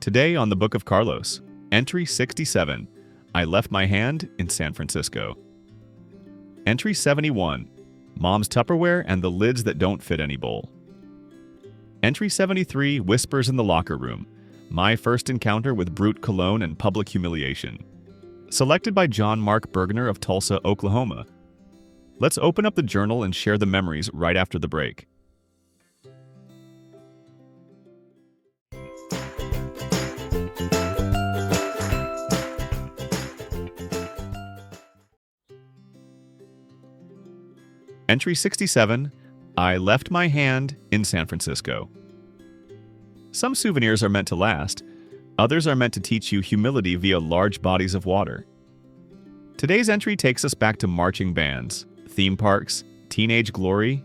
Today on the Book of Carlos, Entry 67, I left my hand in San Francisco. Entry 71, Mom's Tupperware and the lids that don't fit any bowl. Entry 73, Whispers in the Locker Room, my first encounter with Brut, Cologne, and public humiliation. Selected by John Mark Bergner of Tulsa, Oklahoma. Let's open up the journal and share the memories right after the break. Entry 67, I left my hand in San Francisco. Some souvenirs are meant to last. Others are meant to teach you humility via large bodies of water. Today's entry takes us back to marching bands, theme parks, teenage glory,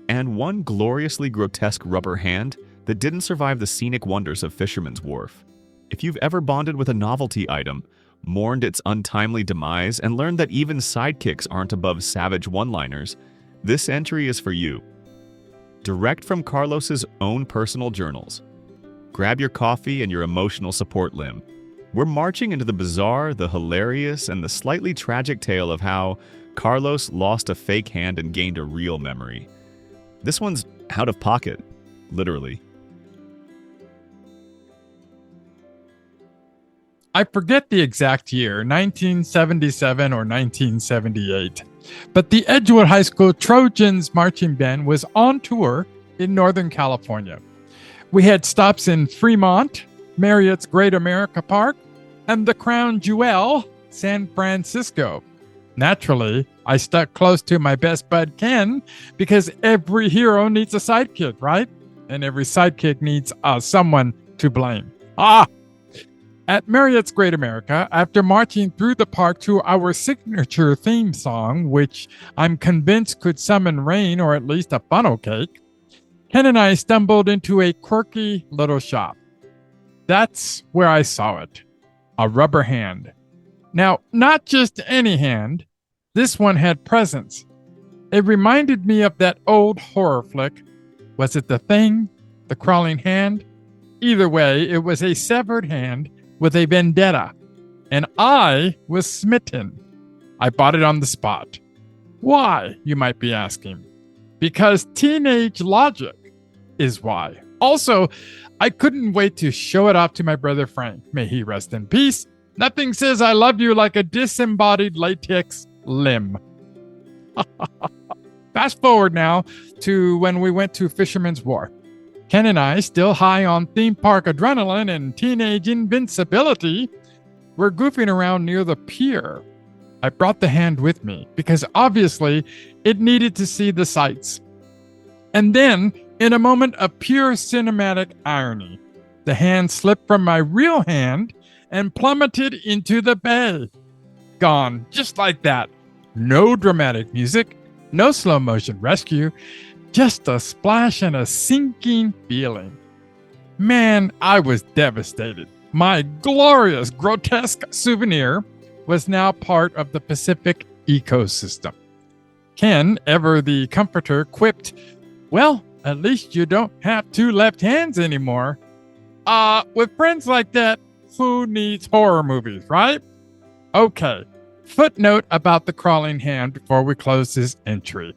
and one gloriously grotesque rubber hand that didn't survive the scenic wonders of Fisherman's Wharf. If you've ever bonded with a novelty item, mourned its untimely demise, and learned that even sidekicks aren't above savage one-liners, this entry is for you. Direct from Carlos's own personal journals. Grab your coffee and your emotional support limb. We're marching into the bizarre, the hilarious, and the slightly tragic tale of how Carlos lost a fake hand and gained a real memory. This one's out of pocket, literally. I forget the exact year, 1977 or 1978, but the Edgewood High School Trojans marching band was on tour in Northern California. We had stops in Fremont, Marriott's Great America Park, and the Crown Jewel, San Francisco. Naturally, I stuck close to my best bud Ken because every hero needs a sidekick, right? And every sidekick needs someone to blame. At Marriott's Great America, after marching through the park to our signature theme song, which I'm convinced could summon rain or at least a funnel cake, Ken and I stumbled into a quirky little shop. That's where I saw it. A rubber hand. Now, not just any hand. This one had presence. It reminded me of that old horror flick. Was it The Thing? The Crawling Hand? Either way, it was a severed hand with a vendetta, and I was smitten. I bought it on the spot. Why, you might be asking? Because teenage logic is why. Also, I couldn't wait to show it off to my brother Frank. May he rest in peace. Nothing says I love you like a disembodied latex limb. Fast forward now to when we went to Fisherman's Wharf. Ken and I, still high on theme park adrenaline and teenage invincibility, were goofing around near the pier. I brought the hand with me because obviously it needed to see the sights. And then, in a moment of pure cinematic irony, the hand slipped from my real hand and plummeted into the bay. Gone, just like that. No dramatic music, no slow motion rescue, just a splash and a sinking feeling. Man, I was devastated. My glorious, grotesque souvenir was now part of the Pacific ecosystem. Ken, ever the comforter, quipped, "Well, at least you don't have two left hands anymore." With friends like that, who needs horror movies, right? Okay, footnote about the crawling hand before we close this entry.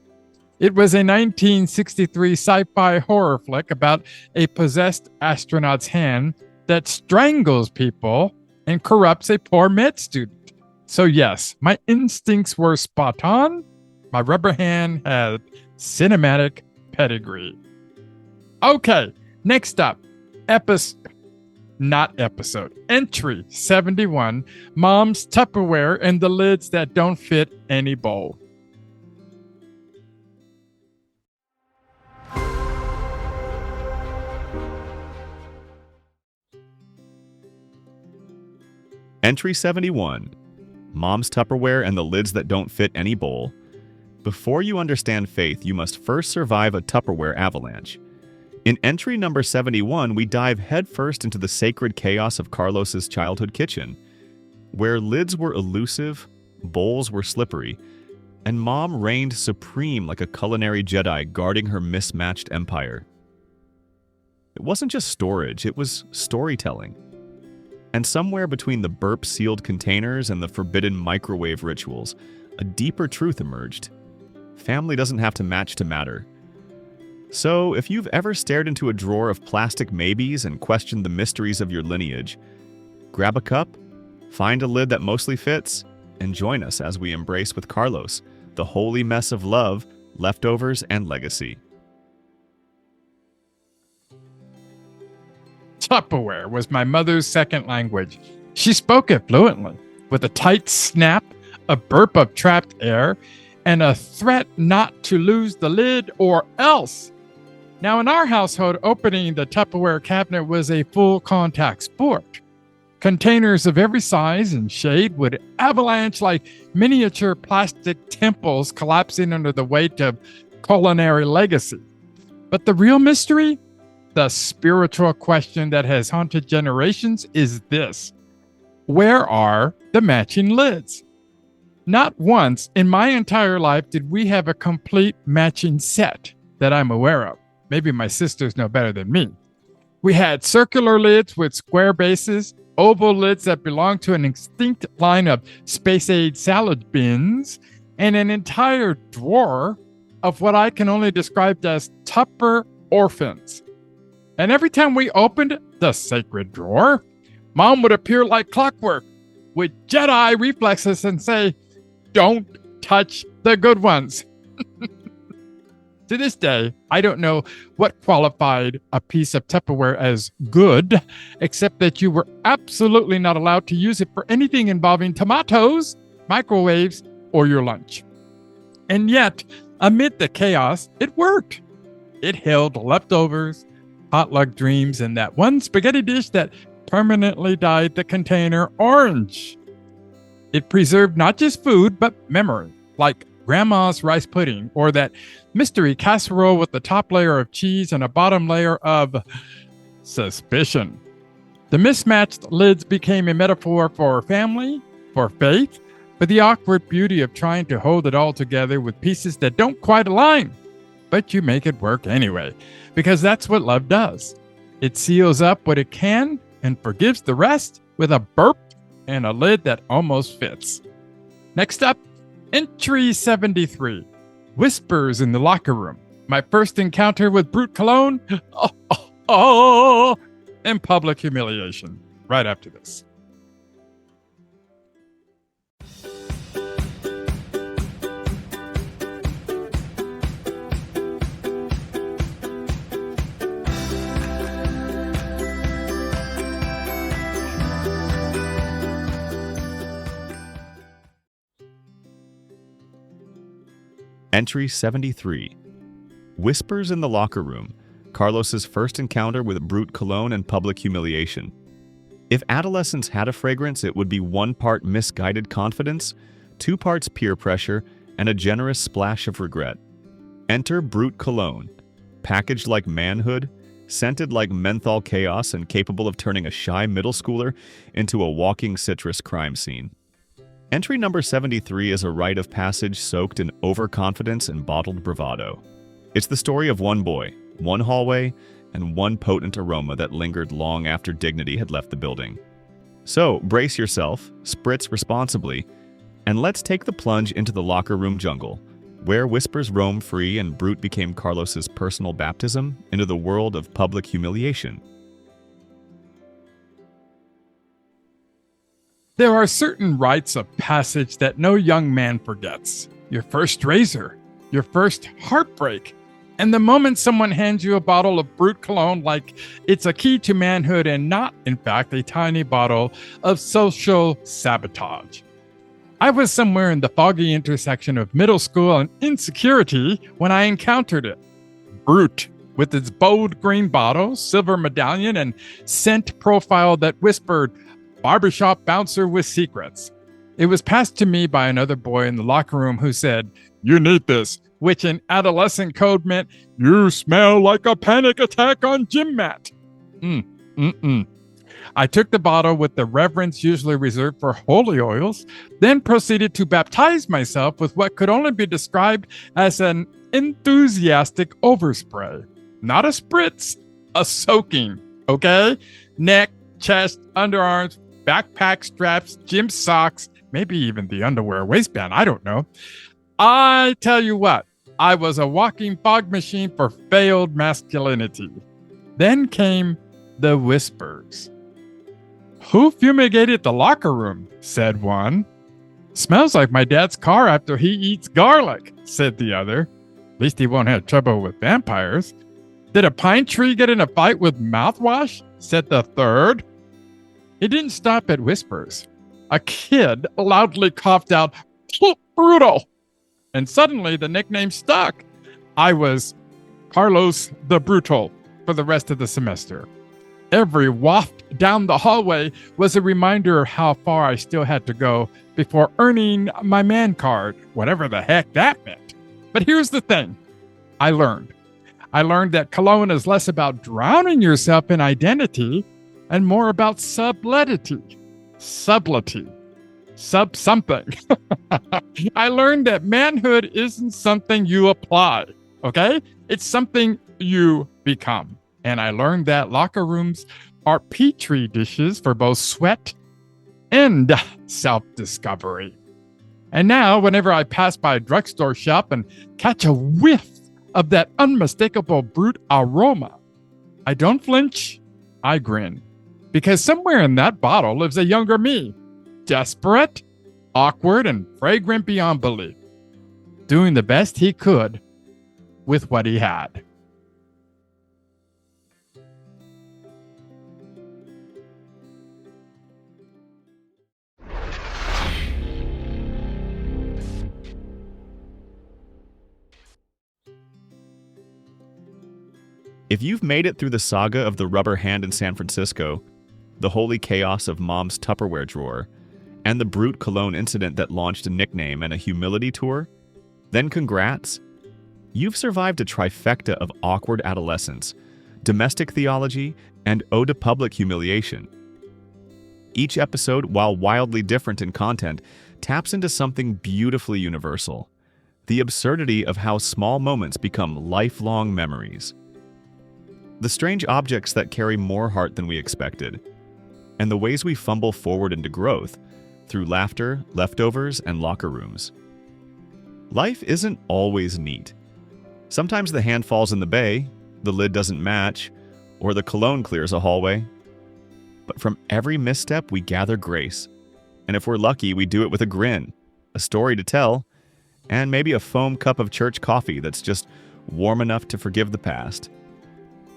It was a 1963 sci-fi horror flick about a possessed astronaut's hand that strangles people and corrupts a poor med student. So yes, my instincts were spot on. My rubber hand had cinematic pedigree. Okay, next up, Entry 71, Mom's Tupperware and the lids that don't fit any bowl. Entry 71, Mom's Tupperware and the lids that don't fit any bowl. Before you understand faith, you must first survive a Tupperware avalanche. In entry number 71, we dive headfirst into the sacred chaos of Carlos's childhood kitchen, where lids were elusive, bowls were slippery, and Mom reigned supreme like a culinary Jedi guarding her mismatched empire. It wasn't just storage, it was storytelling. And somewhere between the burp-sealed containers and the forbidden microwave rituals, a deeper truth emerged. Family doesn't have to match to matter. So, if you've ever stared into a drawer of plastic maybes and questioned the mysteries of your lineage, grab a cup, find a lid that mostly fits, and join us as we embrace with Carlos the holy mess of love, leftovers, and legacy. Tupperware was my mother's second language. She spoke it fluently, with a tight snap, a burp of trapped air, and a threat not to lose the lid or else. Now, in our household, opening the Tupperware cabinet was a full contact sport. Containers of every size and shade would avalanche like miniature plastic temples collapsing under the weight of culinary legacy. But the real mystery, the spiritual question that has haunted generations, is this: where are the matching lids? Not once in my entire life did we have a complete matching set that I'm aware of. Maybe my sisters know better than me. We had circular lids with square bases, oval lids that belonged to an extinct line of space-age salad bins, and an entire drawer of what I can only describe as Tupper orphans. And every time we opened the sacred drawer, Mom would appear like clockwork with Jedi reflexes and say, "Don't touch the good ones." To this day, I don't know what qualified a piece of Tupperware as good, except that you were absolutely not allowed to use it for anything involving tomatoes, microwaves, or your lunch. And yet, amid the chaos, it worked. It held leftovers, potluck dreams, and that one spaghetti dish that permanently dyed the container orange. It preserved not just food, but memory, like Grandma's rice pudding, or that mystery casserole with the top layer of cheese and a bottom layer of suspicion. The mismatched lids became a metaphor for family, for faith, for the awkward beauty of trying to hold it all together with pieces that don't quite align. But you make it work anyway, because that's what love does. It seals up what it can and forgives the rest with a burp and a lid that almost fits. Next up, Entry 73, Whispers in the Locker Room. My first encounter with Brut Cologne, and public humiliation. Right after this. Entry 73. Whispers in the Locker Room. Carlos's first encounter with Brut Cologne and public humiliation. If adolescence had a fragrance, it would be 1 part misguided confidence, 2 parts peer pressure, and a generous splash of regret. Enter Brut Cologne. Packaged like manhood, scented like menthol chaos, and capable of turning a shy middle schooler into a walking citrus crime scene. Entry number 73 is a rite of passage soaked in overconfidence and bottled bravado. It's the story of one boy, one hallway, and one potent aroma that lingered long after dignity had left the building. So, brace yourself, spritz responsibly, and let's take the plunge into the locker room jungle, where whispers roam free and Brut became Carlos's personal baptism into the world of public humiliation. There are certain rites of passage that no young man forgets. Your first razor, your first heartbreak, and the moment someone hands you a bottle of Brut Cologne like it's a key to manhood and not, in fact, a tiny bottle of social sabotage. I was somewhere in the foggy intersection of middle school and insecurity when I encountered it. Brut, with its bold green bottle, silver medallion, and scent profile that whispered, "Barbershop bouncer with secrets." It was passed to me by another boy in the locker room who said, "You need this," which in adolescent code meant, "You smell like a panic attack on gym mat." I took the bottle with the reverence usually reserved for holy oils, then proceeded to baptize myself with what could only be described as an enthusiastic overspray. Not a spritz, a soaking, okay? Neck, chest, underarms, backpack straps, gym socks, maybe even the underwear waistband. I don't know. I tell you what, I was a walking fog machine for failed masculinity. Then came the whispers. "Who fumigated the locker room?" said one. "Smells like my dad's car after he eats garlic," said the other. "At least he won't have trouble with vampires." "Did a pine tree get in a fight with mouthwash?" said the third. It didn't stop at whispers. A kid loudly coughed out, "Brutal!" And suddenly the nickname stuck. I was Carlos the Brutal for the rest of the semester. Every waft down the hallway was a reminder of how far I still had to go before earning my man card, whatever the heck that meant. But here's the thing. I learned that Cologne is less about drowning yourself in identity and more about subtlety. Sub-something. I learned that manhood isn't something you apply, okay? It's something you become. And I learned that locker rooms are petri dishes for both sweat and self-discovery. And now, whenever I pass by a drugstore shop and catch a whiff of that unmistakable Brut aroma, I don't flinch, I grin. Because somewhere in that bottle lives a younger me, desperate, awkward, and fragrant beyond belief, doing the best he could with what he had. If you've made it through the saga of the rubber hand in San Francisco, the holy chaos of Mom's Tupperware drawer, and the Brut Cologne incident that launched a nickname and a humility tour, then congrats. You've survived a trifecta of awkward adolescence, domestic theology, and ode to public humiliation. Each episode, while wildly different in content, taps into something beautifully universal: the absurdity of how small moments become lifelong memories. The strange objects that carry more heart than we expected, and the ways we fumble forward into growth through laughter, leftovers, and locker rooms. Life isn't always neat. Sometimes the hand falls in the bay, the lid doesn't match, or the cologne clears a hallway. But from every misstep, we gather grace. And if we're lucky, we do it with a grin, a story to tell, and maybe a foam cup of church coffee that's just warm enough to forgive the past.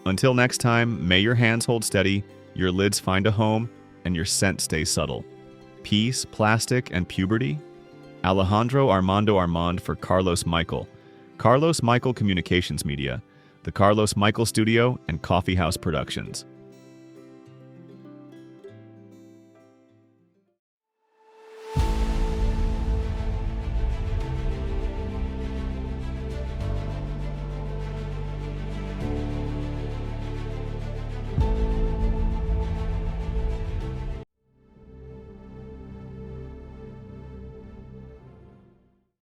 Until next time, may your hands hold steady, your lids find a home, and your scent stay subtle. Peace, plastic, and puberty. Alejandro Armando Armand for Carlos Michael. Carlos Michael Communications Media, the Carlos Michael Studio, and Coffee House Productions.